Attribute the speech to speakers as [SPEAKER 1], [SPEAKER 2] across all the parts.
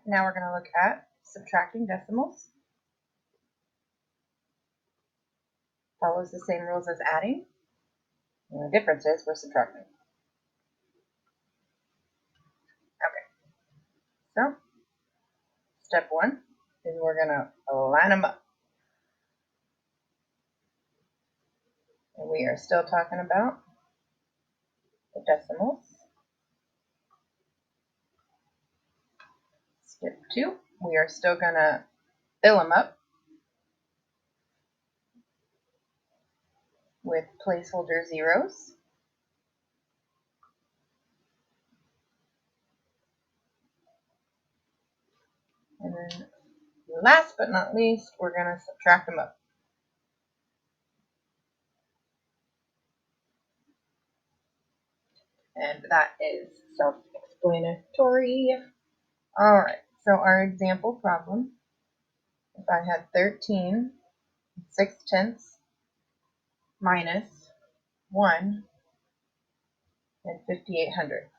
[SPEAKER 1] Now we're going to look at subtracting decimals. Follows the same rules as adding. And the difference is we're subtracting. Okay, so step one is we're going to line them up. And we are still talking about the decimals. Step two, we are still going to fill them up with placeholder zeros. And then last but not least, we're going to subtract them up. And that is self-explanatory. All right, so our example problem, if I had 13 6/10 minus 1 and 5800.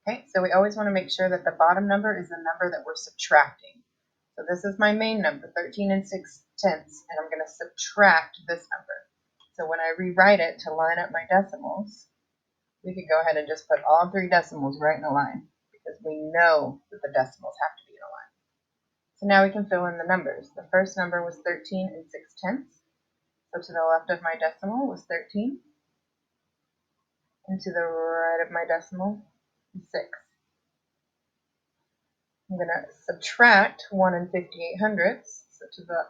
[SPEAKER 1] Okay, so we always want to make sure that the bottom number is the number that we're subtracting. So this is my main number, 13 6/10, and I'm going to subtract this number. So when I rewrite it to line up my decimals, we could go ahead and just put all three decimals right in a line because we know that the decimals have to be in a line. So now we can fill in the numbers. The first number was 13 6/10. So to the left of my decimal was 13. And to the right of my decimal is 6. I'm going to subtract 1 and 5800. So to the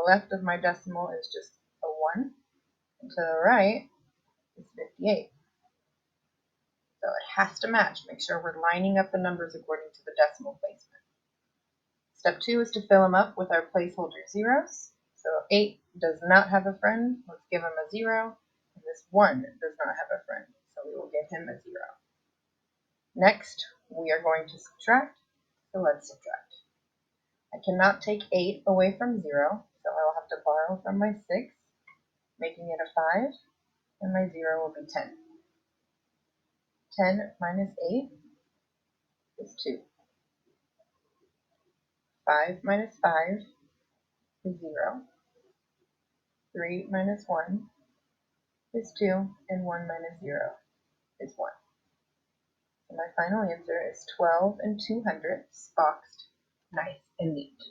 [SPEAKER 1] left of my decimal is just a 1. And to the right is 58. So it has to match. Make sure we're lining up the numbers according to the decimal placement. Step 2 is to fill them up with our placeholder zeros. So 8 does not have a friend. Let's give him a 0. And this 1 does not have a friend. So we will give him a 0. Next, we are going to subtract. So let's subtract. I cannot take 8 away from 0. So I will have to borrow from my 6, making it a 5. And my 0 will be 10. 10 minus 8 is 2. 5 minus 5 is 0. 3 minus 1 is 2. And 1 minus 0 is 1. So my final answer is 12 200, boxed, nice and neat.